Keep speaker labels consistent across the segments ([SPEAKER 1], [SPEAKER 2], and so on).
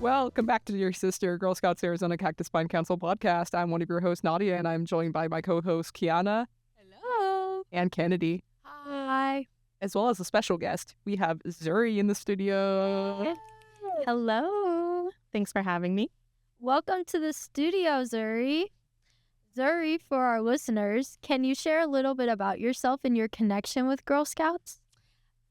[SPEAKER 1] Welcome back to your sister Girl Scouts Arizona Cactus-Pine Council podcast. I'm one of your hosts, Nadia, and I'm joined by my co-hosts, Kiana.
[SPEAKER 2] Hello.
[SPEAKER 1] And Kennedy.
[SPEAKER 2] Hi.
[SPEAKER 1] As well as a special guest, we have Zuri in the studio.
[SPEAKER 2] Hello.
[SPEAKER 3] Thanks for having me.
[SPEAKER 2] Welcome to the studio, Zuri. Zuri, for our listeners, can you share a little bit about yourself and your connection with Girl Scouts?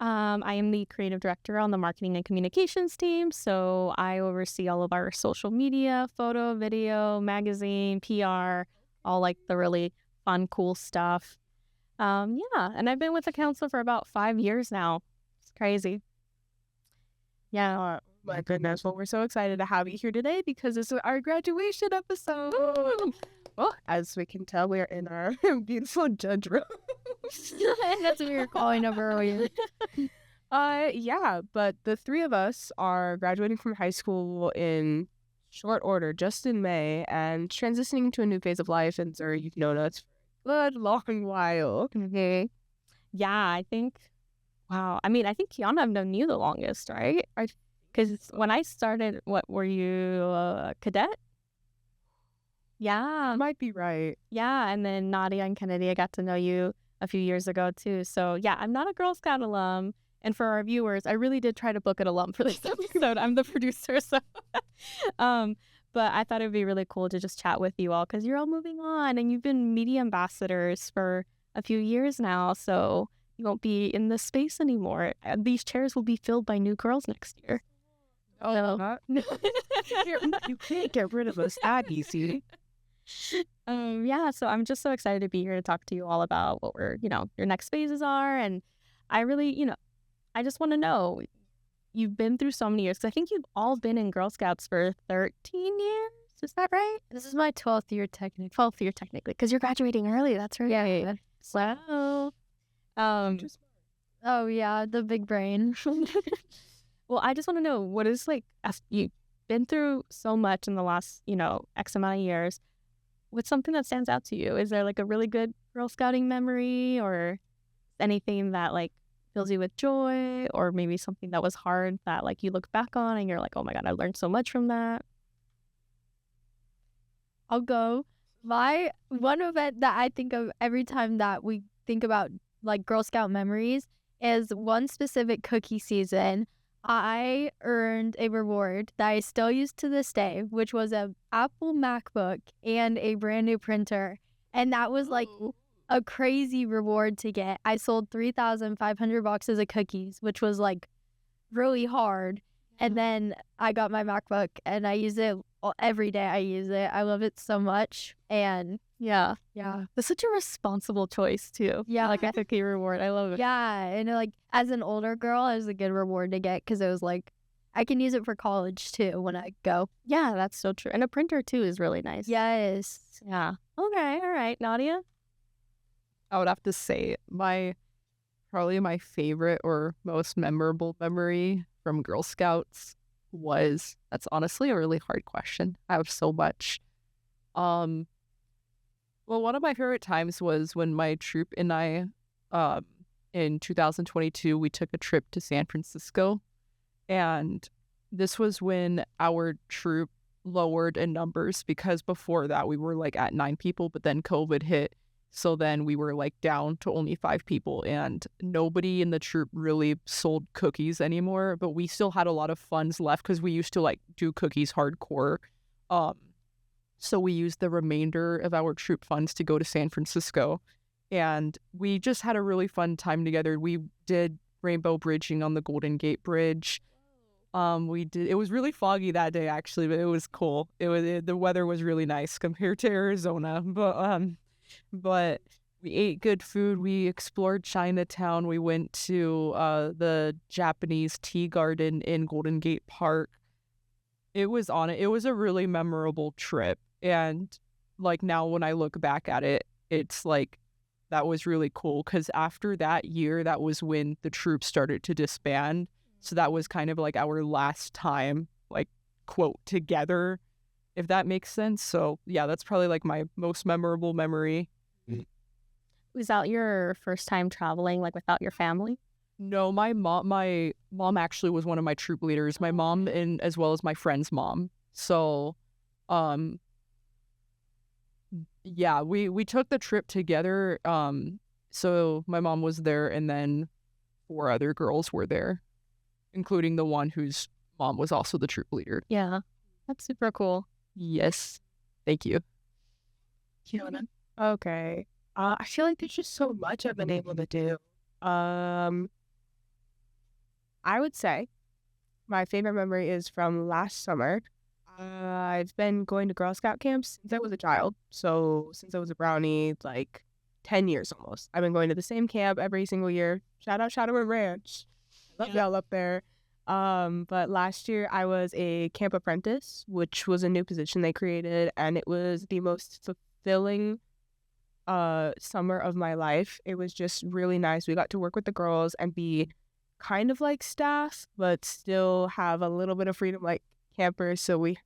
[SPEAKER 3] I am the creative director on the marketing and communications team, so I oversee all of our social media, photo, video, magazine, PR, all like the really fun, cool stuff. And I've been with the council for about 5 years now. It's crazy.
[SPEAKER 1] Yeah, my goodness. Well, we're so excited to have you here today because this is our graduation episode. Well, as we can tell, we're in our beautiful judge room.
[SPEAKER 2] That's what we were calling up earlier.
[SPEAKER 1] But the three of us are graduating from high school in short order, just in May, and transitioning to a new phase of life. And Zuri, you've known us for a good long while.
[SPEAKER 3] Mm-hmm. Yeah, I think Kiana, I've known you the longest, right? Because when I started, what were you, a cadet? Yeah.
[SPEAKER 1] Might be right.
[SPEAKER 3] Yeah, and then Nadia and Kennedy, I got to know you a few years ago too. So yeah, I'm not a Girl Scout alum. And for our viewers, I really did try to book an alum for this episode. I'm the producer, so but I thought it would be really cool to just chat with you all because you're all moving on and you've been media ambassadors for a few years now. So you won't be in this space anymore. These chairs will be filled by new girls next year.
[SPEAKER 1] Oh, you can't get rid of us that easy.
[SPEAKER 3] So I'm just so excited to be here to talk to you all about what your next phases are. And I really, I just want to know, you've been through so many years, because I think you've all been in Girl Scouts for 13 years. Is that right?
[SPEAKER 2] This is my 12th year technically.
[SPEAKER 3] 12th year technically, because you're graduating early. That's right.
[SPEAKER 2] Yeah.
[SPEAKER 3] So,
[SPEAKER 2] oh yeah, the big brain.
[SPEAKER 3] well, I just want to know, what is as you've been through so much in the last, X amount of years, what's something that stands out to you? Is there a really good Girl Scouting memory or anything that fills you with joy, or maybe something that was hard that you look back on and you're like, oh my God, I learned so much from that?
[SPEAKER 2] I'll go. My one event that I think of every time that we think about Girl Scout memories is one specific cookie season. I earned a reward that I still use to this day, which was an Apple MacBook and a brand new printer. And that was a crazy reward to get. I sold 3,500 boxes of cookies, which was really hard. And then I got my MacBook and I use it every day. I use it. I love it so much. And yeah.
[SPEAKER 3] That's such a responsible choice too.
[SPEAKER 2] Yeah.
[SPEAKER 3] A cookie reward. I love it.
[SPEAKER 2] Yeah. And as an older girl, it was a good reward to get because it was I can use it for college too when I go.
[SPEAKER 3] Yeah, that's so true. And a printer too is really nice.
[SPEAKER 2] Yes.
[SPEAKER 3] Yeah. Okay. All right. Nadia?
[SPEAKER 1] I would have to say probably my favorite or most memorable memory from Girl Scouts that's honestly a really hard question. I have so much. Well, one of my favorite times was when my troop and I, in 2022, we took a trip to San Francisco. And this was when our troop lowered in numbers because before that we were at 9 people, but then COVID hit. So then we were down to only 5 people, and nobody in the troop really sold cookies anymore, but we still had a lot of funds left because we used to do cookies hardcore. So we used the remainder of our troop funds to go to San Francisco, and we just had a really fun time together. We did rainbow bridging on the Golden Gate Bridge. It was really foggy that day actually, but it was cool. The weather was really nice compared to Arizona, but we ate good food. We explored Chinatown. We went to the Japanese tea garden in Golden Gate Park. It was a really memorable trip. And now when I look back at it, it's that was really cool because after that year, that was when the troops started to disband. So that was kind of our last time, quote, together, if that makes sense. So yeah, that's probably my most memorable memory.
[SPEAKER 3] Was that your first time traveling without your family?
[SPEAKER 1] No, my mom actually was one of my troop leaders. My mom and as well as my friend's mom. So, um, yeah, we took the trip together. So my mom was there, and then 4 other girls were there, including the one whose mom was also the troop leader.
[SPEAKER 3] Yeah, that's super cool.
[SPEAKER 1] Yes, thank you.
[SPEAKER 4] Kiana. Okay. I feel like there's just so much I've been able to do. I would say my favorite memory is from last summer. I've been going to Girl Scout camps since I was a child. So since I was a brownie, like 10 years almost. I've been going to the same camp every single year. Shout out Shadow and Ranch. Love y'all up there. But last year I was a camp apprentice, which was a new position they created, and it was the most fulfilling summer of my life. It was just really nice. We got to work with the girls and be kind of like staff, but still have a little bit of freedom like campers. So we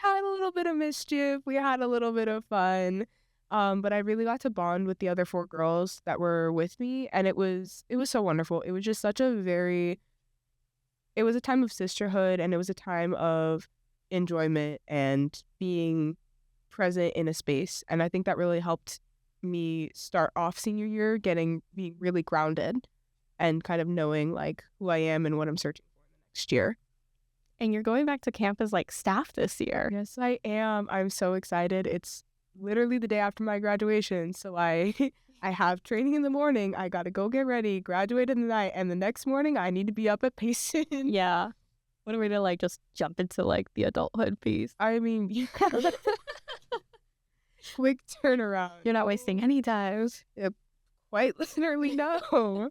[SPEAKER 4] had a little bit of mischief. We had a little bit of fun. But I really got to bond with the other 4 girls that were with me, and it was so wonderful. It was just such it was a time of sisterhood, and it was a time of enjoyment and being present in a space. And I think that really helped me start off senior year being really grounded and kind of knowing like who I am and what I'm searching for in the next year.
[SPEAKER 3] And you're going back to camp as like staff this year.
[SPEAKER 4] Yes, I am. I'm so excited. It's literally the day after my graduation. So I have training in the morning. I got to go get ready, graduate in the night, and the next morning I need to be up at Payson.
[SPEAKER 3] Yeah. What a way to like just jump into like the adulthood piece.
[SPEAKER 4] I mean, quick turnaround.
[SPEAKER 3] You're not wasting any time.
[SPEAKER 4] Quite literally, no.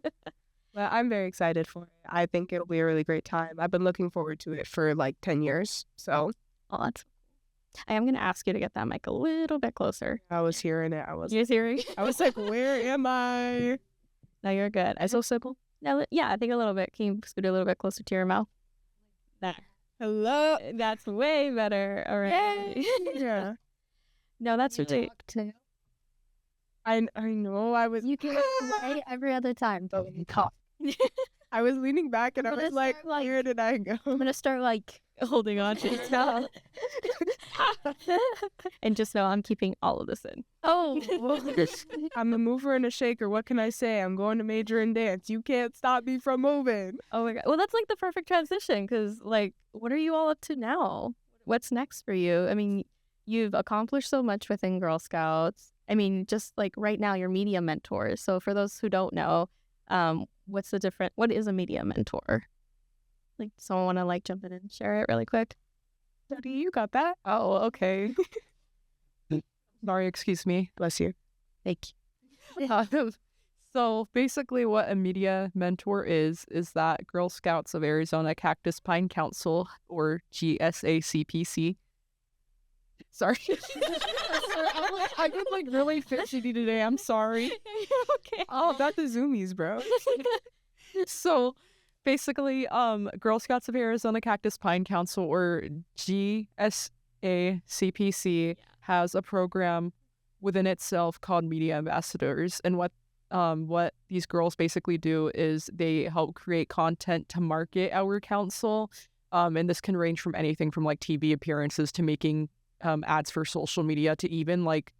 [SPEAKER 4] But I'm very excited for it. I think it'll be a really great time. I've been looking forward to it for like 10 years. So
[SPEAKER 3] Oh, I am going to ask you to get that mic a little bit closer.
[SPEAKER 4] I was hearing it.
[SPEAKER 3] You're hearing?
[SPEAKER 4] I was like, where am I?
[SPEAKER 3] No, you're good.
[SPEAKER 4] I so simple.
[SPEAKER 3] No, yeah, I think a little bit. Can you scoot a little bit closer to your mouth? There.
[SPEAKER 4] Hello.
[SPEAKER 3] That's way better. All right.
[SPEAKER 4] Yeah.
[SPEAKER 3] No, that's
[SPEAKER 2] You
[SPEAKER 3] really...
[SPEAKER 2] talk too.
[SPEAKER 4] I know. I was.
[SPEAKER 2] You can say every other time, but when you talk.
[SPEAKER 4] I was leaning back and I
[SPEAKER 2] I'm
[SPEAKER 4] was
[SPEAKER 2] gonna
[SPEAKER 4] like,
[SPEAKER 2] start, like-
[SPEAKER 4] where did I go?
[SPEAKER 2] I'm gonna start like
[SPEAKER 3] holding on to yourself. And just know I'm keeping all of this in.
[SPEAKER 2] oh
[SPEAKER 4] I'm a mover and a shaker. What can I say? I'm going to major in dance. You can't stop me from moving.
[SPEAKER 3] Oh my God. Well, that's like the perfect transition because, like, what are you all up to now? What's next for you? I mean, you've accomplished so much within Girl Scouts. I mean, just like right now, you're media mentors. So for those who don't know, what is a media mentor? Like, someone want to like jump in and share it really quick?
[SPEAKER 4] Daddy, you got that?
[SPEAKER 1] Oh, okay. Sorry, excuse me.
[SPEAKER 4] Bless you.
[SPEAKER 3] Thank you.
[SPEAKER 1] So basically what a media mentor is that Girl Scouts of Arizona Cactus-Pine Council, or GSACPC. Sorry. I get like really fidgety today. I'm sorry.
[SPEAKER 3] Okay.
[SPEAKER 4] Oh, that's the zoomies, bro.
[SPEAKER 1] So basically, Girl Scouts of Arizona Cactus-Pine Council, or GSACPC, has a program within itself called Media Ambassadors. And what these girls basically do is they help create content to market our council. And this can range from anything from like TV appearances to making ads for social media to even like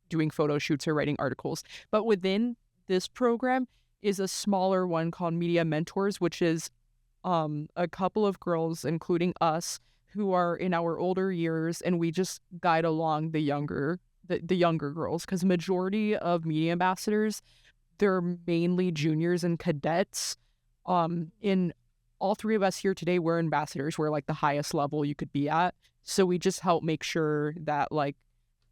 [SPEAKER 1] doing photo shoots or writing articles. But within this program is a smaller one called Media Mentors, which is a couple of girls, including us, who are in our older years, and we just guide along the younger girls, because majority of media ambassadors, they're mainly juniors and cadets. In all 3 of us here today, we're ambassadors. We're like the highest level you could be at. So we just help make sure that like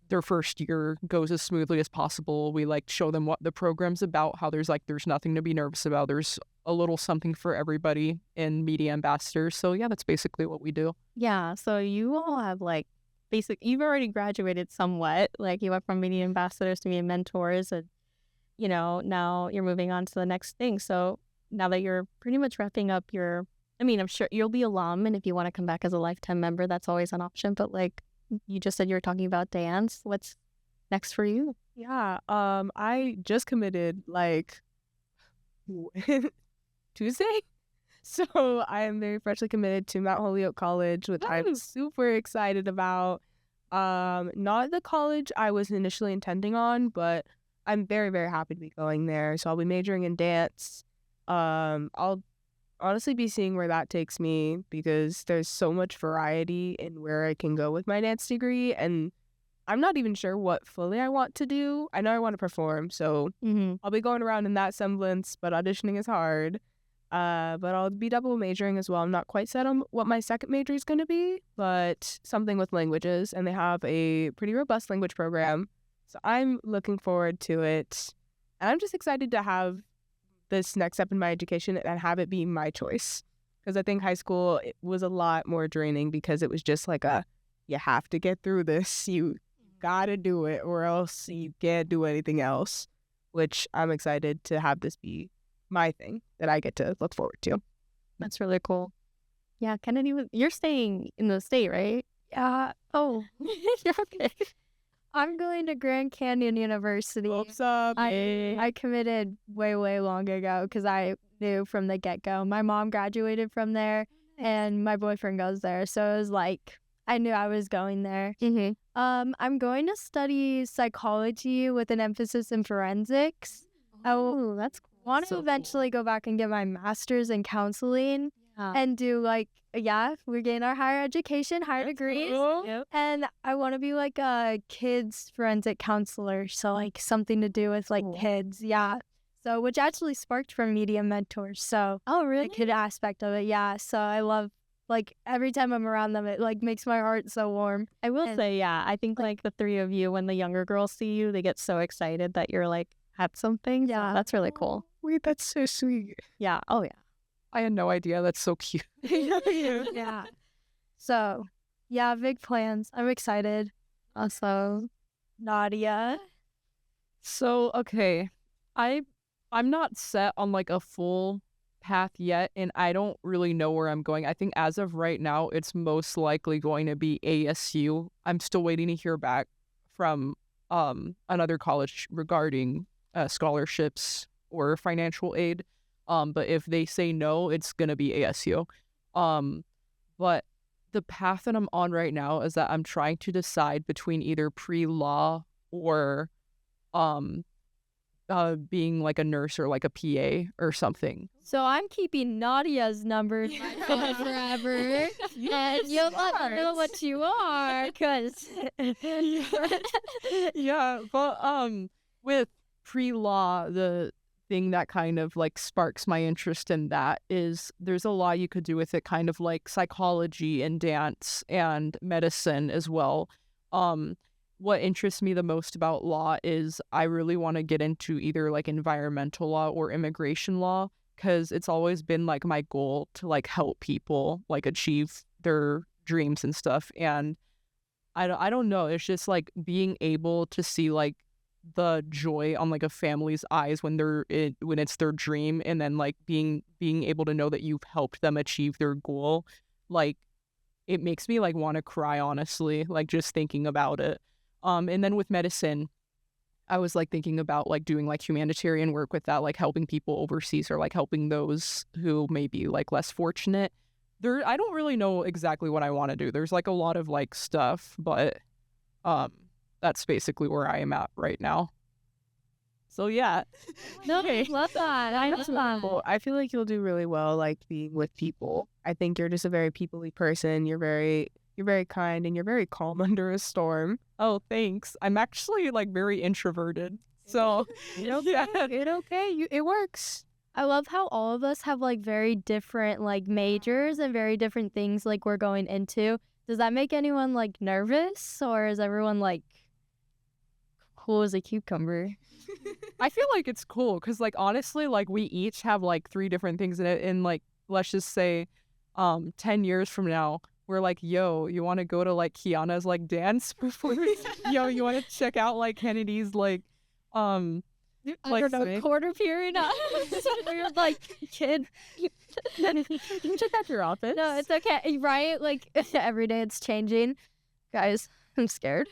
[SPEAKER 1] their first year goes as smoothly as possible. We like show them what the program's about, how there's nothing to be nervous about. There's a little something for everybody in media ambassadors. So yeah, that's basically what we do.
[SPEAKER 3] Yeah. So you all have like you've already graduated somewhat. Like you went from media ambassadors to media mentors, and you know, now you're moving on to the next thing. So now that you're pretty much wrapping up I'm sure you'll be alum, and if you want to come back as a lifetime member, that's always an option. But like you just said, you were talking about dance. What's next for you?
[SPEAKER 4] Yeah. I just committed like Tuesday. So I am very freshly committed to Mount Holyoke College, which I'm super excited about. Not the college I was initially intending on, but I'm very, very happy to be going there. So I'll be majoring in dance. I'll honestly be seeing where that takes me because there's so much variety in where I can go with my dance degree, and I'm not even sure what fully I want to do. I know I want to perform, so I'll be going around in that semblance, but auditioning is hard. But I'll be double majoring as well. I'm not quite set on what my second major is going to be, but something with languages, and they have a pretty robust language program. So I'm looking forward to it. And I'm just excited to have this next step in my education and have it be my choice. Because I think high school it was a lot more draining because it was just like you have to get through this. You gotta do it or else you can't do anything else, which I'm excited to have this be my thing that I get to look forward to.
[SPEAKER 3] That's really cool. Yeah, Kennedy, you're staying in the state, right?
[SPEAKER 2] Oh,
[SPEAKER 3] You're okay.
[SPEAKER 2] I'm going to Grand Canyon University.
[SPEAKER 4] What's up?
[SPEAKER 2] I committed way, way long ago because I knew from the get-go. My mom graduated from there, and my boyfriend goes there. So it was like, I knew I was going there. I'm going to study psychology with an emphasis in forensics.
[SPEAKER 3] Oh, that's cool.
[SPEAKER 2] I want to eventually go back and get my master's in counseling and do we're getting our higher education, higher degrees.
[SPEAKER 3] Yep.
[SPEAKER 2] And I want to be like a kids forensic counselor. So like something to do with like kids. Yeah. So which actually sparked from Media Mentors. So the kid aspect of it. Yeah. So I love like every time I'm around them, it like makes my heart so warm.
[SPEAKER 3] I will say, yeah, I think like the three of you, when the younger girls see you, they get so excited that you're like at something.
[SPEAKER 2] Yeah.
[SPEAKER 3] So that's really cool.
[SPEAKER 4] Wait, that's so sweet.
[SPEAKER 3] Yeah. Oh, yeah.
[SPEAKER 1] I had no idea. That's so cute.
[SPEAKER 2] Yeah. So, yeah, big plans. I'm excited.
[SPEAKER 3] Also,
[SPEAKER 2] Nadia.
[SPEAKER 1] So, okay. I'm not set on like a full path yet, and I don't really know where I'm going. I think as of right now, it's most likely going to be ASU. I'm still waiting to hear back from another college regarding scholarships or financial aid. But if they say no, it's gonna be ASU. But the path that I'm on right now is that I'm trying to decide between either pre-law or being like a nurse or like a PA or something.
[SPEAKER 2] So I'm keeping Nadia's number in my phone forever. And you'll let me know what you are, because...
[SPEAKER 1] Yeah, but with pre-law, the thing that kind of like sparks my interest in that is there's a lot you could do with it, kind of like psychology and dance and medicine as well. What interests me the most about law is I really want to get into either like environmental law or immigration law, because it's always been like my goal to like help people like achieve their dreams and stuff. And I don't know, it's just like being able to see like the joy on like a family's eyes when when it's their dream, and then like being able to know that you've helped them achieve their goal, like it makes me like want to cry, honestly, like just thinking about it. And then with medicine, I was like thinking about like doing like humanitarian work with that, like helping people overseas or like helping those who may be like less fortunate. I don't really know exactly what I want to do. There's like a lot of like stuff, but that's basically where I am at right now. So yeah.
[SPEAKER 2] No, love that. I love that.
[SPEAKER 4] Well, I feel like you'll do really well, like being with people. I think you're just a very people-y person. You're very kind and you're very calm under a storm.
[SPEAKER 1] Oh, thanks. I'm actually like very introverted. So yeah.
[SPEAKER 4] It works.
[SPEAKER 2] I love how all of us have like very different like majors and very different things like we're going into. Does that make anyone like nervous, or is everyone like cool as a cucumber?
[SPEAKER 1] I feel like it's cool because like honestly, like we each have like 3 different things in it, and like let's just say 10 years from now we're like, yo, you want to go to like Kiana's like dance performance? Yo, you want to check out like Kennedy's like
[SPEAKER 2] I don't know, quarter period. We're like, kid.
[SPEAKER 4] Can you check out your office?
[SPEAKER 2] No, it's okay, right? Like every day it's changing. Guys, I'm scared.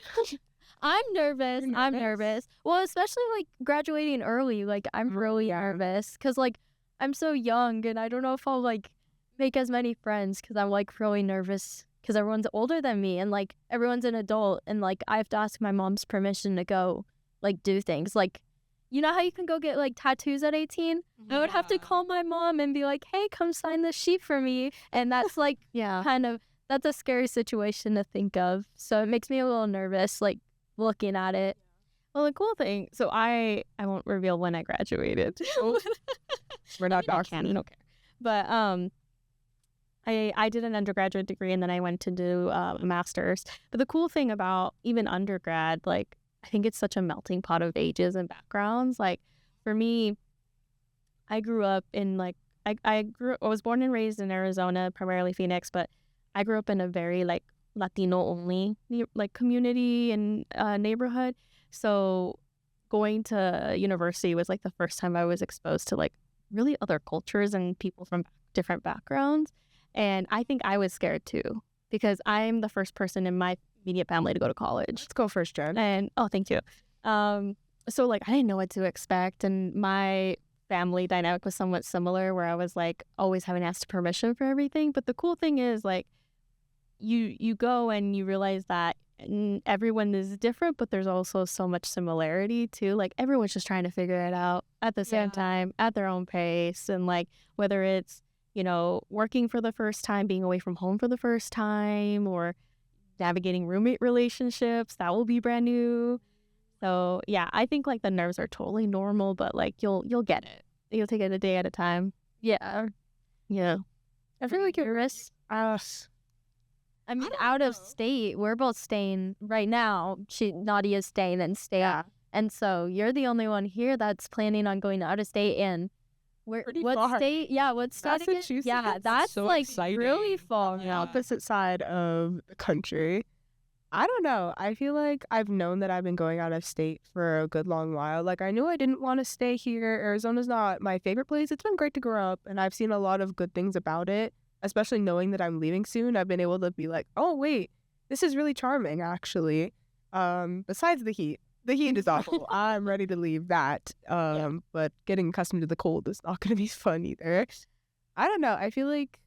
[SPEAKER 2] I'm nervous. Well, especially like graduating early. Like I'm really nervous because like I'm so young and I don't know if I'll like make as many friends because I'm like really nervous because everyone's older than me and like everyone's an adult and like I have to ask my mom's permission to go like do things. Like, you know how you can go get like tattoos at 18? I would have to call my mom and be like, hey, come sign this sheet for me. And that's like
[SPEAKER 3] Yeah.
[SPEAKER 2] kind of, that's a scary situation to think of. So it makes me a little nervous, like looking at it.
[SPEAKER 3] Well, the cool thing, so I won't reveal when I graduated.
[SPEAKER 4] We're not
[SPEAKER 3] I
[SPEAKER 4] doxing.
[SPEAKER 3] don't care. But I did an undergraduate degree and then I went to do a master's. But the cool thing about even undergrad, like I think it's such a melting pot of ages and backgrounds. Like for me, I grew up in like I was born and raised in Arizona, primarily Phoenix, but I grew up in a very like Latino only like community and neighborhood. So going to university was like the first time I was exposed to like really other cultures and people from different backgrounds. And I think I was scared too because I'm the first person in my immediate family to go to college.
[SPEAKER 4] Let's go first, Jen.
[SPEAKER 3] And thank you. So like I didn't know what to expect, and my family dynamic was somewhat similar, where I was like always having to ask permission for everything. But the cool thing is like you go and you realize that everyone is different, but there's also so much similarity too. Like everyone's just trying to figure it out at the same time, at their own pace, and like whether it's working for the first time, being away from home for the first time, or navigating roommate relationships, that will be brand new. So yeah, I think like the nerves are totally normal, but like you'll get it. You'll take it a day at a time.
[SPEAKER 2] Yeah.
[SPEAKER 3] Yeah.
[SPEAKER 2] I feel like you're I mean, out of state, we're both staying right now. Nadia's staying and staying.
[SPEAKER 3] Yeah.
[SPEAKER 2] And so you're the only one here that's planning on going out of state. And what
[SPEAKER 4] far.
[SPEAKER 2] state? Yeah, what state again?
[SPEAKER 4] Massachusetts.
[SPEAKER 2] Yeah, that's
[SPEAKER 1] So
[SPEAKER 2] like
[SPEAKER 1] exciting.
[SPEAKER 2] really far.
[SPEAKER 4] on the opposite side of the country. I don't know. I feel like I've known that I've been going out of state for a good long while. Like I knew I didn't want to stay here. Arizona's not my favorite place. It's been great to grow up and I've seen a lot of good things about it, especially knowing that I'm leaving soon. I've been able to be like, oh wait, this is really charming actually. Besides the heat. The heat is awful. I'm ready to leave that. But getting accustomed to the cold is not gonna be fun either. I don't know. I feel like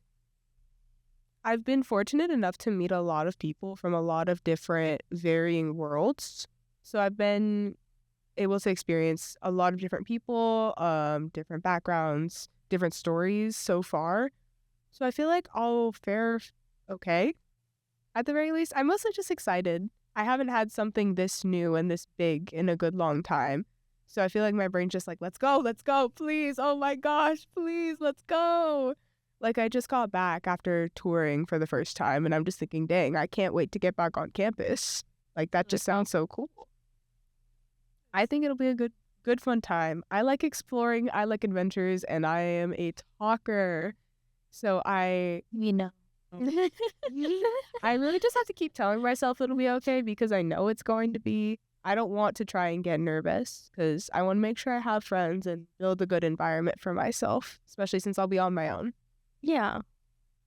[SPEAKER 4] I've been fortunate enough to meet a lot of people from a lot of different varying worlds. So I've been able to experience a lot of different people, different backgrounds, different stories so far. So I feel like I'll fare okay at the very least. I'm mostly just excited. I haven't had something this new and this big in a good long time. So I feel like my brain's just like, let's go, please. Oh my gosh, please, let's go. Like I just got back after touring for the first time and I'm just thinking, dang, I can't wait to get back on campus. Like that just sounds so cool. I think it'll be a good fun time. I like exploring, I like adventures, and I am a talker. So I
[SPEAKER 2] know.
[SPEAKER 4] I really just have to keep telling myself it'll be okay because I know it's going to be. I don't want to try and get nervous because I want to make sure I have friends and build a good environment for myself, especially since I'll be on my own.
[SPEAKER 3] Yeah.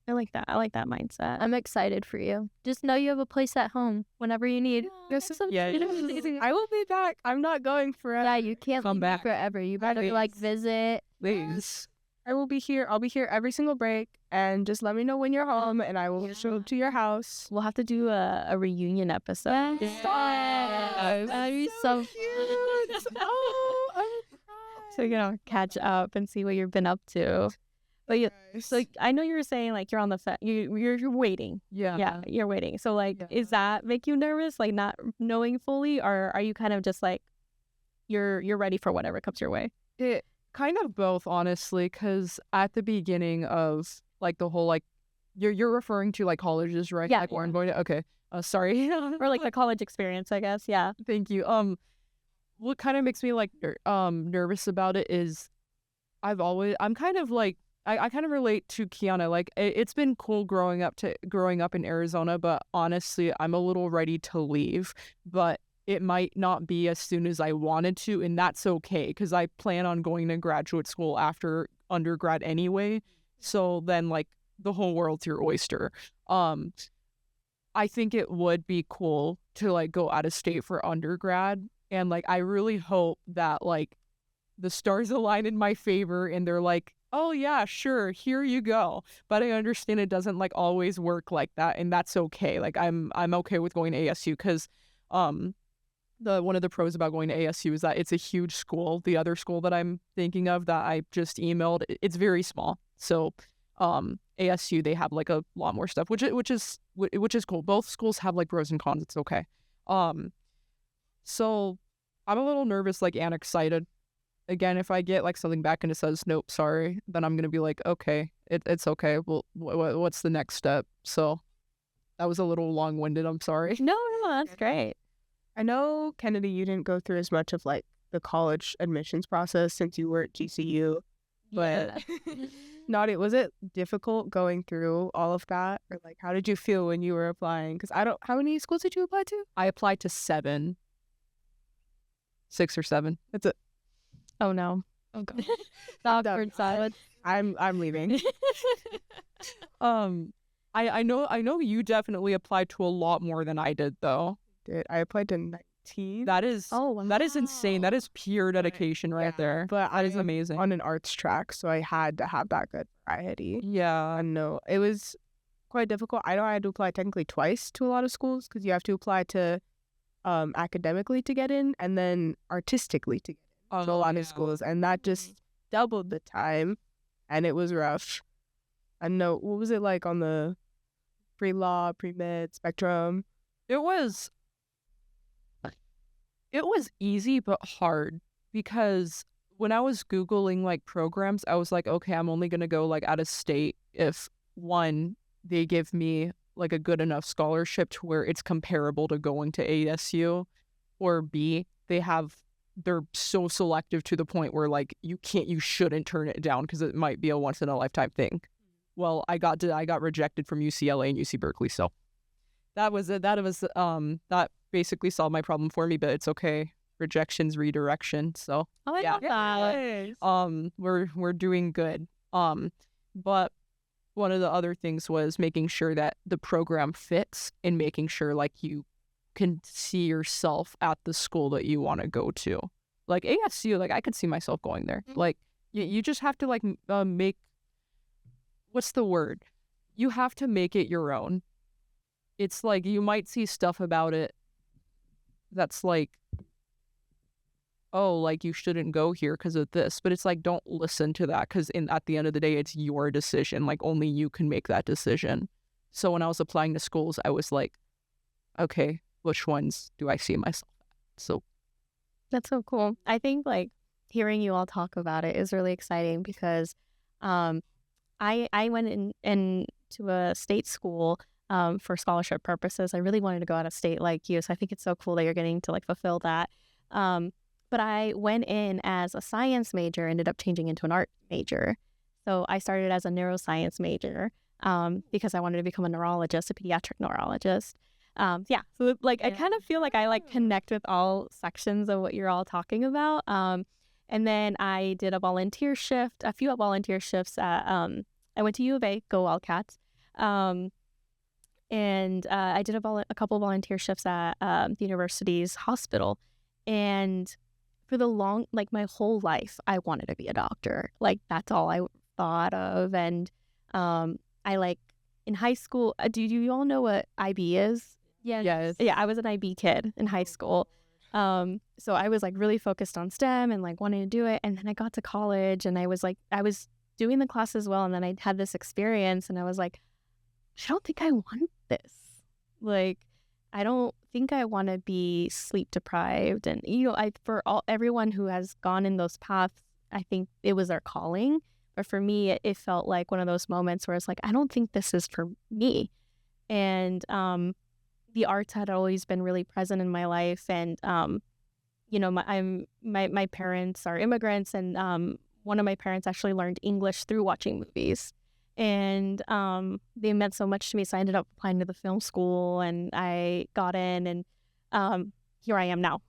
[SPEAKER 3] I like that. I like that mindset.
[SPEAKER 2] I'm excited for you. Just know you have a place at home whenever you need.
[SPEAKER 4] I will be back. I'm not going forever.
[SPEAKER 2] Yeah, you can't
[SPEAKER 1] Come
[SPEAKER 2] leave
[SPEAKER 1] back.
[SPEAKER 2] forever. You better like visit.
[SPEAKER 1] Please.
[SPEAKER 4] I will be here. I'll be here every single break, and just let me know when you're home, and I will show up to your house.
[SPEAKER 3] We'll have to do a reunion episode.
[SPEAKER 2] That'd be so
[SPEAKER 4] cute. Oh,
[SPEAKER 3] So catch up and see what you've been up to. But yeah, so I know you were saying like you're on the you're waiting. Yeah, you're waiting. So like, is that make you nervous? Like not knowing fully, or are you kind of just like you're ready for whatever comes your way?
[SPEAKER 1] It kind of both, honestly, because at the beginning of like the whole like you're referring to like colleges, right?
[SPEAKER 3] Yeah,
[SPEAKER 1] Like where I'm going to. Okay. Sorry.
[SPEAKER 3] Or like the college experience, I guess. Yeah.
[SPEAKER 1] Thank you. What kind of makes me like nervous about it is I'm kind of like I kind of relate to Kiana. Like it's been cool growing up in Arizona, but honestly, I'm a little ready to leave. But it might not be as soon as I wanted to, and that's okay because I plan on going to graduate school after undergrad anyway. So then, like, the whole world's your oyster. I think it would be cool to like go out of state for undergrad, and like I really hope that like the stars align in my favor and they're like, oh yeah, sure, here you go. But I understand it doesn't like always work like that, and that's okay. Like I'm okay with going to ASU because um the one of the pros about going to ASU is that it's a huge school. The other school that I'm thinking of that I just emailed, it's very small. So ASU, they have like a lot more stuff, which is cool. Both schools have like pros and cons. It's okay. Um so I'm a little nervous like and excited. Again, if I get like something back and it says nope, sorry, then I'm gonna be like, okay, it's okay. Well, what's the next step? So that was a little long-winded. I'm sorry.
[SPEAKER 3] No, that's great.
[SPEAKER 4] I know, Kennedy, you didn't go through as much of like the college admissions process since you were at GCU, but Naughty, was it difficult going through all of that? Or like, how did you feel when you were applying? Because how many schools did you apply to?
[SPEAKER 1] I applied to 6 or 7. That's it.
[SPEAKER 3] Oh no.
[SPEAKER 2] Oh god.
[SPEAKER 3] The awkward silence.
[SPEAKER 4] I'm leaving.
[SPEAKER 1] I know you definitely applied to a lot more than I did though.
[SPEAKER 4] I applied to 19.
[SPEAKER 1] That is that is insane. That is pure dedication right there.
[SPEAKER 4] But
[SPEAKER 1] That is amazing.
[SPEAKER 4] On an arts track, so I had to have that good variety.
[SPEAKER 1] Yeah.
[SPEAKER 4] No, it was quite difficult. I know I had to apply technically twice to a lot of schools because you have to apply to academically to get in and then artistically to get in to a lot of schools, and that just doubled the time, and it was rough. I know. What was it like on the pre-law, pre-med spectrum?
[SPEAKER 1] It was easy but hard because when I was Googling like programs, I was like, okay, I'm only gonna go like out of state if one, they give me like a good enough scholarship to where it's comparable to going to ASU, or B, they're so selective to the point where like you shouldn't turn it down because it might be a once in a lifetime thing. Well, I got rejected from UCLA and UC Berkeley, so that was it. That basically solved my problem for me, but it's okay. Rejection's redirection. So
[SPEAKER 3] Oh, I love that.
[SPEAKER 1] we're doing good. But one of the other things was making sure that the program fits and making sure like you can see yourself at the school that you want to go to. Like ASU, like I could see myself going there. Like you just have to like make, what's the word? You have to make it your own. It's like you might see stuff about it that's like, oh, like you shouldn't go here because of this. But it's like, don't listen to that because at the end of the day, it's your decision. Like only you can make that decision. So when I was applying to schools, I was like, okay, which ones do I see myself at? So
[SPEAKER 3] That's so cool. I think like hearing you all talk about it is really exciting because I went into a state school for scholarship purposes. I really wanted to go out of state like you, so I think it's so cool that you're getting to like fulfill that. But I went in as a science major, ended up changing into an art major. So I started as a neuroscience major because I wanted to become a neurologist, a pediatric neurologist. So like I kind of feel like I like connect with all sections of what you're all talking about. And then I did a few volunteer shifts at I went to U of A, go Wildcats. And I did a couple volunteer shifts at the university's hospital. And for my whole life, I wanted to be a doctor. Like that's all I thought of. And I like in high school, do you all know what IB is?
[SPEAKER 1] yes.
[SPEAKER 3] Yeah, I was an IB kid in high school. So I was like really focused on STEM and like wanting to do it. And then I got to college and I was doing the class as well. And then I had this experience and I was like, I don't think I want this. Like, I don't think I want to be sleep deprived. And, everyone who has gone in those paths, I think it was their calling. But for me, it felt like one of those moments where it's like, I don't think this is for me. And the arts had always been really present in my life. And, my parents are immigrants. And one of my parents actually learned English through watching movies. And they meant so much to me. So I ended up applying to the film school and I got in and here I am now,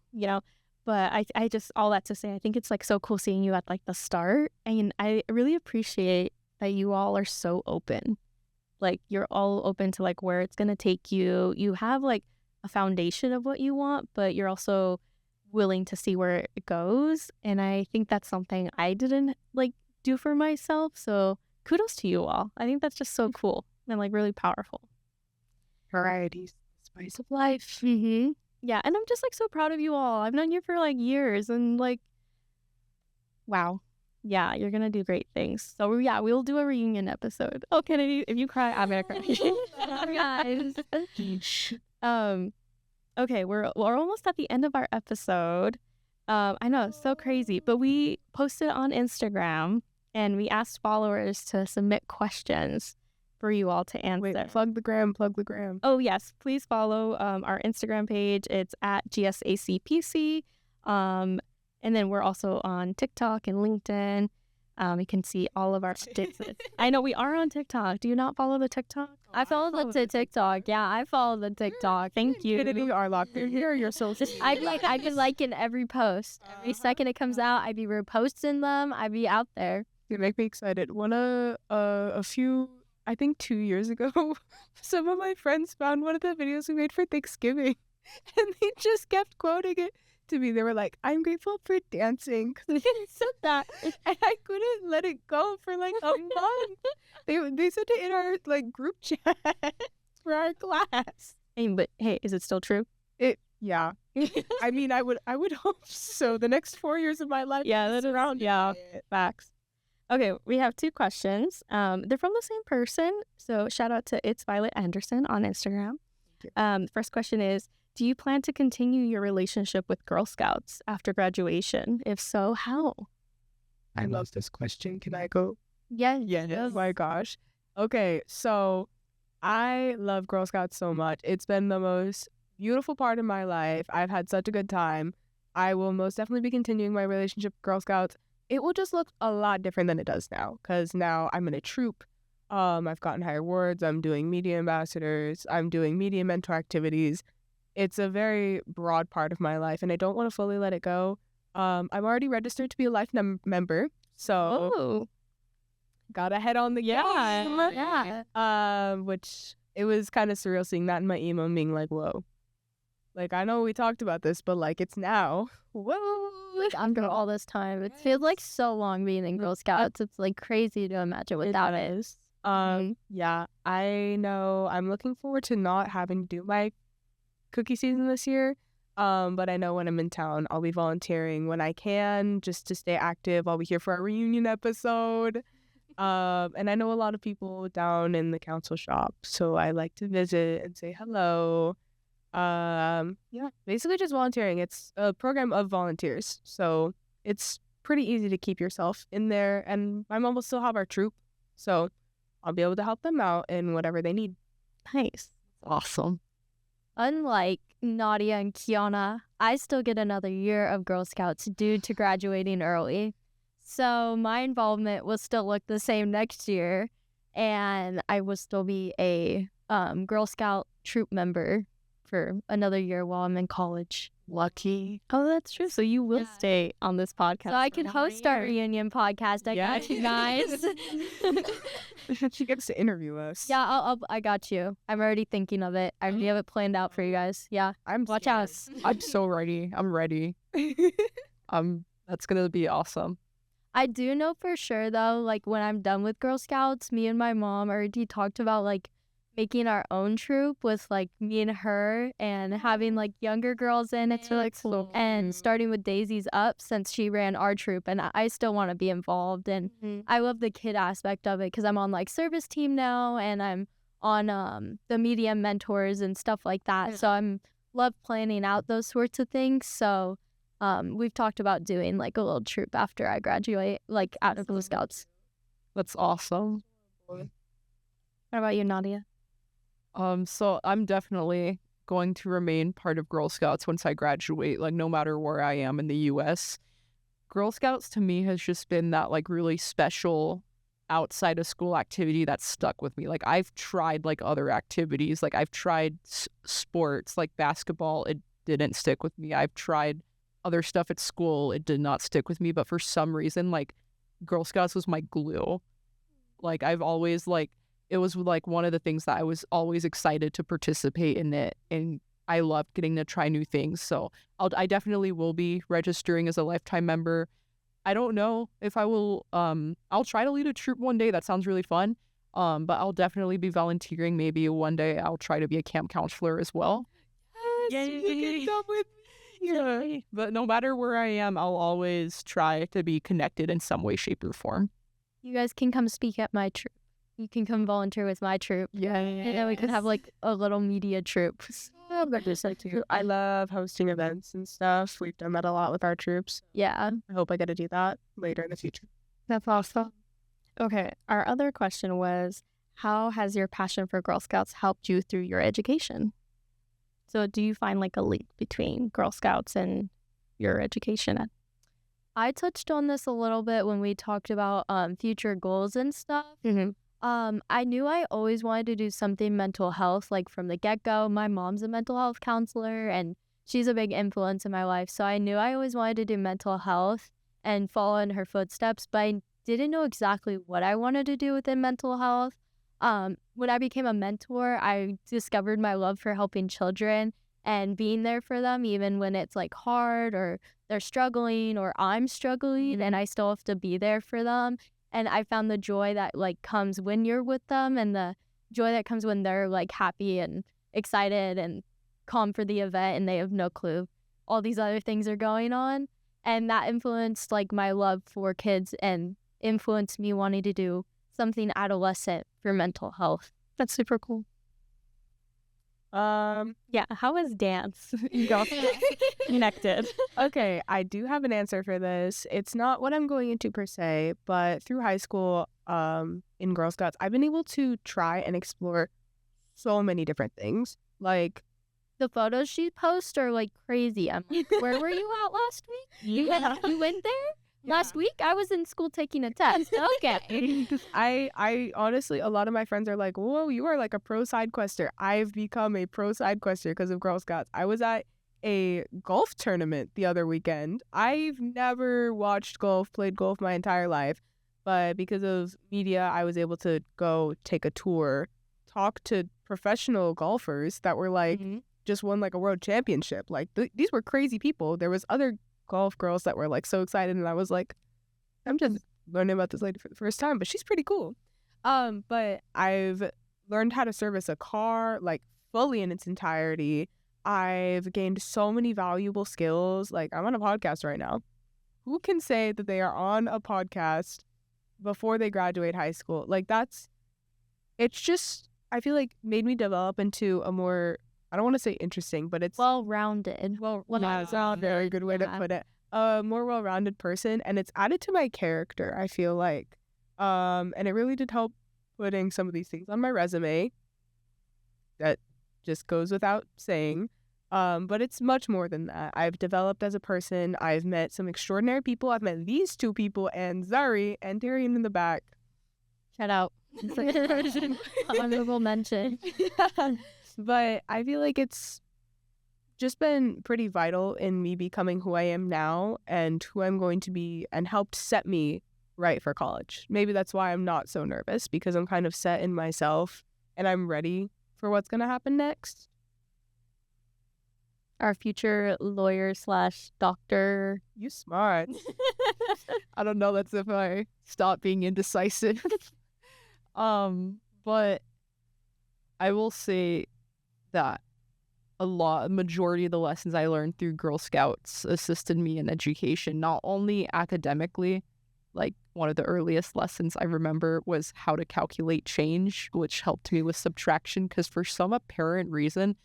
[SPEAKER 3] But I just, all that to say, I think it's like so cool seeing you at like the start. And I really appreciate that you all are so open. Like you're all open to like where it's going to take you. You have like a foundation of what you want, but you're also willing to see where it goes. And I think that's something I didn't like do for myself. So kudos to you all. I think that's just so cool and like really powerful.
[SPEAKER 4] Varieties, spice of life.
[SPEAKER 3] Mm-hmm. Yeah, and I'm just like so proud of you all. I've known you for like years, and like, wow, yeah, you're gonna do great things. So yeah, we'll do a reunion episode. Oh, Kennedy, if you cry, I'm gonna cry.
[SPEAKER 2] Guys.
[SPEAKER 3] Okay, we're almost at the end of our episode. I know, it's so crazy, but we posted on Instagram and we asked followers to submit questions for you all to answer.
[SPEAKER 4] Wait, plug the gram.
[SPEAKER 3] Oh, yes. Please follow our Instagram page. It's at GSACPC. And then we're also on TikTok and LinkedIn. You can see all of our updates. I know we are on TikTok. Do you not follow the TikTok?
[SPEAKER 2] I follow the TikTok. Yeah, I follow the TikTok.
[SPEAKER 3] Thank you.
[SPEAKER 4] You are locked in here. You're so
[SPEAKER 2] I've been liking every post. Every second it comes out, I'd be reposting them. I'd be out there.
[SPEAKER 4] You make me excited. A few, I think 2 years ago, some of my friends found one of the videos we made for Thanksgiving, and they just kept quoting it to me. They were like, "I'm grateful for dancing," because they said that, and I couldn't let it go for like a month. They said it in our like group chat for our class.
[SPEAKER 3] But hey, is it still true?
[SPEAKER 4] Yeah. I mean, I would hope so. The next 4 years of my life.
[SPEAKER 3] Yeah, that's around. Yeah, facts. Okay, we have 2 questions. They're from the same person. So shout out to It's Violet Anderson on Instagram. The first question is, do you plan to continue your relationship with Girl Scouts after graduation? If so, how?
[SPEAKER 4] I love this question. Can I go?
[SPEAKER 2] Yeah.
[SPEAKER 4] Oh my gosh. Okay, so I love Girl Scouts so much. It's been the most beautiful part of my life. I've had such a good time. I will most definitely be continuing my relationship with Girl Scouts. It will just look a lot different than it does now, because now I'm in a troop. I've gotten higher awards. I'm doing media ambassadors. I'm doing media mentor activities. It's a very broad part of my life, and I don't want to fully let it go. I'm already registered to be a life member, so gotta head on the game.
[SPEAKER 2] Yeah.
[SPEAKER 4] Which it was kind of surreal seeing that in my email and being like, whoa. Like, I know we talked about this, but like, it's now. Whoa.
[SPEAKER 2] Like after all this time, it feels like so long being in Girl Scouts. It's like crazy to imagine without it.
[SPEAKER 4] Yeah, I know. I'm looking forward to not having to do my cookie season this year. But I know when I'm in town, I'll be volunteering when I can, just to stay active. I'll be here for our reunion episode. And I know a lot of people down in the council shop, so I like to visit and say hello. Yeah, basically just volunteering. It's a program of volunteers, so it's pretty easy to keep yourself in there. And my mom will still have our troop, so I'll be able to help them out in whatever they need.
[SPEAKER 3] Nice.
[SPEAKER 1] Awesome.
[SPEAKER 2] Unlike Nadia and Kiana, I still get another year of Girl Scouts due to graduating early. So my involvement will still look the same next year, and I will still be a Girl Scout troop member for another year while I'm in college.
[SPEAKER 1] Lucky.
[SPEAKER 3] Oh, that's true. So you will stay on this podcast.
[SPEAKER 2] So I can host our reunion podcast. I got you guys.
[SPEAKER 4] She gets to interview us.
[SPEAKER 2] Yeah, I got you. I'm already thinking of it. I already have it planned out for you guys. Yeah. Watch out.
[SPEAKER 1] I'm so ready. I'm ready. That's gonna be awesome.
[SPEAKER 2] I do know for sure though, like when I'm done with Girl Scouts, me and my mom already talked about like making our own troop with like me and her and having like younger girls in it.
[SPEAKER 3] It's really cool.
[SPEAKER 2] And starting with Daisy's up since she ran our troop, and I still want to be involved. And I love the kid aspect of it because I'm on like service team now, and I'm on the media mentors and stuff like that. So I'm love planning out those sorts of things. So we've talked about doing like a little troop after I graduate, like out of Girl Scouts.
[SPEAKER 1] That's awesome.
[SPEAKER 3] What about you, Nadia?
[SPEAKER 1] So I'm definitely going to remain part of Girl Scouts once I graduate, like no matter where I am in the US. Girl Scouts to me has just been that like really special outside of school activity that stuck with me. Like I've tried like other activities, like I've tried sports like basketball, it didn't stick with me. I've tried other stuff at school, it did not stick with me, but for some reason like Girl Scouts was my glue. Like I've always like it was like one of the things that I was always excited to participate in it, and I loved getting to try new things. So I definitely will be registering as a lifetime member. I don't know if I will. I'll try to lead a troop one day. That sounds really fun. But I'll definitely be volunteering. Maybe one day I'll try to be a camp counselor as well.
[SPEAKER 4] Yes, you can come with me. Yeah.
[SPEAKER 1] But no matter where I am, I'll always try to be connected in some way, shape, or form.
[SPEAKER 2] You guys can come speak at my troop. You can come volunteer with my troop.
[SPEAKER 1] Yeah.
[SPEAKER 2] And then we could have like a little media troop.
[SPEAKER 4] I love hosting events and stuff. We've done that a lot with our troops.
[SPEAKER 2] Yeah.
[SPEAKER 4] I hope I get to do that later in the future.
[SPEAKER 3] That's awesome. Okay, our other question was, how has your passion for Girl Scouts helped you through your education? So do you find like a link between Girl Scouts and your education?
[SPEAKER 2] I touched on this a little bit when we talked about future goals and stuff.
[SPEAKER 3] Mm-hmm.
[SPEAKER 2] I knew I always wanted to do something mental health, like from the get-go. My mom's a mental health counselor, and she's a big influence in my life. So I knew I always wanted to do mental health and follow in her footsteps, but I didn't know exactly what I wanted to do within mental health. When I became a mentor, I discovered my love for helping children and being there for them, even when it's like hard or they're struggling or I'm struggling, and I still have to be there for them. And I found the joy that like comes when you're with them, and the joy that comes when they're like happy and excited and calm for the event and they have no clue all these other things are going on. And that influenced like my love for kids and influenced me wanting to do something adolescent for mental health.
[SPEAKER 3] That's super cool. Yeah, how is dance connected?
[SPEAKER 4] Okay, I do have an answer for this. It's not what I'm going into per se, but through high school, in Girl Scouts, I've been able to try and explore so many different things. Like,
[SPEAKER 2] The photos she posts are like crazy. I'm like, where were you at last week? You went there? Last week I was in school taking a test. Okay.
[SPEAKER 4] I honestly, a lot of my friends are like, whoa, you are like a pro side quester. I've become a pro side quester because of Girl Scouts. I was at a golf tournament the other weekend. I've never watched golf, played golf my entire life, but because of media, I was able to go take a tour, talk to professional golfers that were like, just won like a world championship. Like these were crazy people. There was other golf girls that were like so excited, and I was like, I'm just learning about this lady for the first time, but she's pretty cool. But I've learned how to service a car like fully in its entirety. I've gained so many valuable skills. Like, I'm on a podcast right now. Who can say that they are on a podcast before they graduate high school? Like, it's just, I feel like made me develop into a more, I don't want to say interesting, but it's
[SPEAKER 2] Well-rounded.
[SPEAKER 4] that's a very good way to put it. A more well-rounded person, and it's added to my character, I feel like. And it really did help putting some of these things on my resume. That just goes without saying. But it's much more than that. I've developed as a person. I've met some extraordinary people. I've met these two people, and Zari and Darian in the back.
[SPEAKER 2] Shout out. Honorable mention.
[SPEAKER 4] But I feel like it's just been pretty vital in me becoming who I am now and who I'm going to be, and helped set me right for college. Maybe that's why I'm not so nervous, because I'm kind of set in myself and I'm ready for what's going to happen next.
[SPEAKER 3] Our future lawyer / doctor.
[SPEAKER 4] You smart.
[SPEAKER 1] I don't know. That's if I stop being indecisive. But I will say that majority of the lessons I learned through Girl Scouts assisted me in education, not only academically. Like, one of the earliest lessons I remember was how to calculate change, which helped me with subtraction, because for some apparent reason,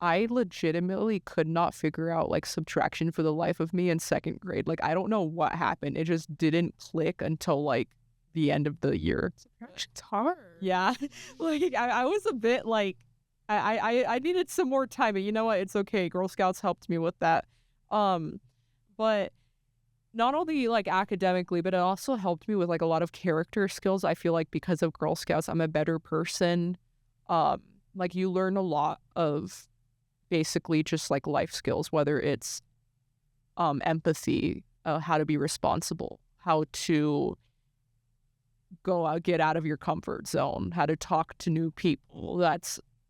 [SPEAKER 1] I legitimately could not figure out like subtraction for the life of me in second grade. Like, I don't know what happened. It just didn't click until like the end of the year.
[SPEAKER 4] Subtraction's hard.
[SPEAKER 1] Yeah. Like, I was a bit like, I needed some more time, but you know what? It's okay. Girl Scouts helped me with that. But not only like academically, but it also helped me with like a lot of character skills. I feel like because of Girl Scouts, I'm a better person. Like, you learn a lot of basically just like life skills, whether it's empathy, how to be responsible, how to go out, get out of your comfort zone, how to talk to new people.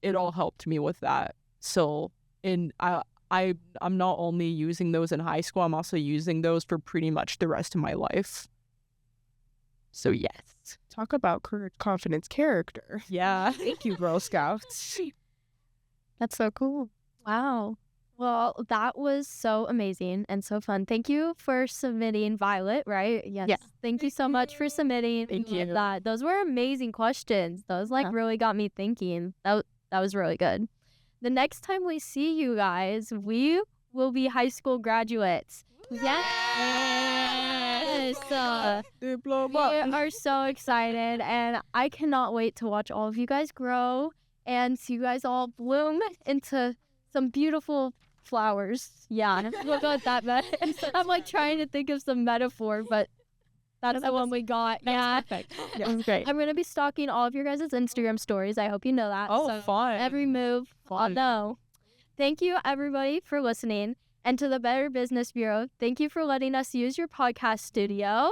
[SPEAKER 1] It all helped me with that. So I I'm not only using those in high school, I'm also using those for pretty much the rest of my life. So yes.
[SPEAKER 4] Talk about courage, confidence, character.
[SPEAKER 1] Yeah.
[SPEAKER 4] Thank you, Girl Scouts.
[SPEAKER 3] That's so cool.
[SPEAKER 2] Wow. Well, that was so amazing and so fun. Thank you for submitting, Violet, right? Yes.
[SPEAKER 3] Yeah.
[SPEAKER 2] Thank you so much for submitting.
[SPEAKER 1] Thank
[SPEAKER 2] We love
[SPEAKER 1] you.
[SPEAKER 2] That. Those were amazing questions. Those really got me thinking. That was really good. The next time we see you guys, we will be high school graduates. Yes.
[SPEAKER 4] Diploma.
[SPEAKER 2] We are so excited, and I cannot wait to watch all of you guys grow and see you guys all bloom into some beautiful flowers. Yeah, we'll go with that. I'm like trying to think of some metaphor, but that's the one we got. Yeah.
[SPEAKER 3] Perfect.
[SPEAKER 1] Yeah.
[SPEAKER 3] That's great.
[SPEAKER 2] I'm going to be stalking all of your guys' Instagram stories. I hope you know that.
[SPEAKER 1] Oh,
[SPEAKER 2] So
[SPEAKER 1] fun.
[SPEAKER 2] every move, I'll
[SPEAKER 1] Fun.
[SPEAKER 2] know. Thank you, everybody, for listening. And to the Better Business Bureau, thank you for letting us use your podcast studio.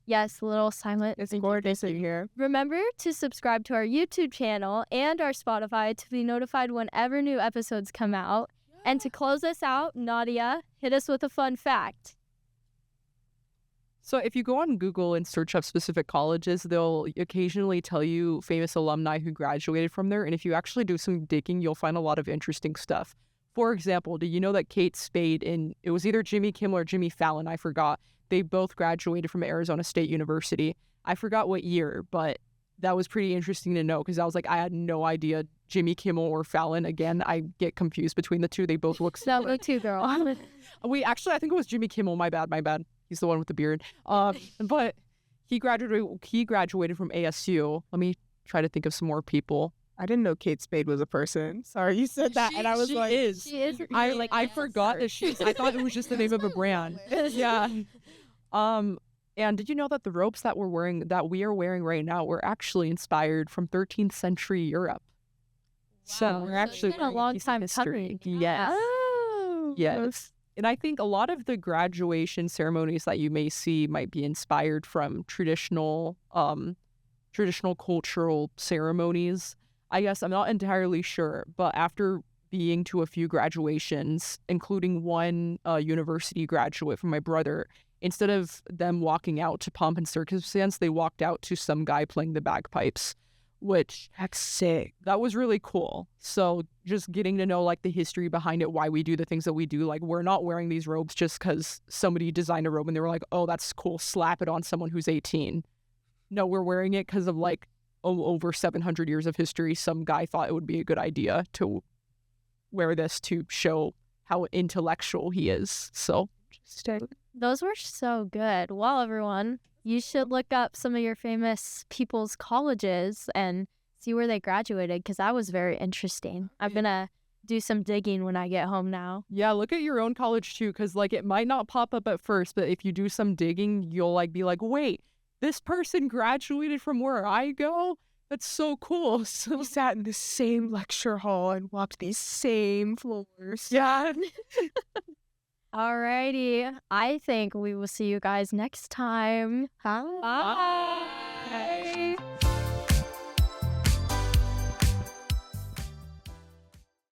[SPEAKER 2] Yes, a little silent.
[SPEAKER 4] It's gorgeous in here.
[SPEAKER 2] Remember to subscribe to our YouTube channel and our Spotify to be notified whenever new episodes come out. And to close us out, Nadia, hit us with a fun fact.
[SPEAKER 1] So if you go on Google and search up specific colleges, they'll occasionally tell you famous alumni who graduated from there. And if you actually do some digging, you'll find a lot of interesting stuff. For example, do you know that Kate Spade and it was either Jimmy Kimmel or Jimmy Fallon, I forgot. They both graduated from Arizona State University. I forgot what year, but that was pretty interesting to know because I was like, I had no idea Jimmy Kimmel or Fallon. Again, I get confused between the two. They both look
[SPEAKER 2] So go too, girl.
[SPEAKER 1] Wait, actually, I think it was Jimmy Kimmel. My bad. He's the one with the beard. But he graduated from ASU. Let me try to think of some more people.
[SPEAKER 4] I didn't know Kate Spade was a person. Sorry, you said that, and I was like,
[SPEAKER 2] She is.
[SPEAKER 1] I forgot that I thought it was just the name of a brand. Yeah. And did you know that the robes that we are wearing right now were actually inspired from 13th century Europe? So we're actually
[SPEAKER 2] been a
[SPEAKER 1] wearing
[SPEAKER 2] long
[SPEAKER 1] piece of
[SPEAKER 2] time
[SPEAKER 1] history.
[SPEAKER 2] coming.
[SPEAKER 1] Yes.
[SPEAKER 2] Oh.
[SPEAKER 1] Yes. And I think a lot of the graduation ceremonies that you may see might be inspired from traditional cultural ceremonies. I guess I'm not entirely sure, but after being to a few graduations, including one university graduate from my brother, instead of them walking out to pomp and circumstance, they walked out to some guy playing the bagpipes, which
[SPEAKER 4] that's sick.
[SPEAKER 1] that was really cool. So just getting to know like the history behind it, why we do the things that we do. Like we're not wearing these robes just because somebody designed a robe and they were like, oh, that's cool, slap it on someone who's 18. No, we're wearing it because of like over 700 years of history. Some guy thought it would be a good idea to wear this to show how intellectual he is. So
[SPEAKER 4] Interesting.
[SPEAKER 2] Those were so good. Well, everyone, you should look up some of your famous people's colleges and see where they graduated because that was very interesting. I'm going to do some digging when I get home now.
[SPEAKER 1] yeah, look at your own college too, because like it might not pop up at first, but if you do some digging, you'll like be like, wait, this person graduated from where I go? That's so cool. So
[SPEAKER 4] We sat in the same lecture hall and walked these same floors.
[SPEAKER 1] yeah.
[SPEAKER 2] Alrighty. I think we will see you guys next time.
[SPEAKER 3] Hi.
[SPEAKER 2] Bye.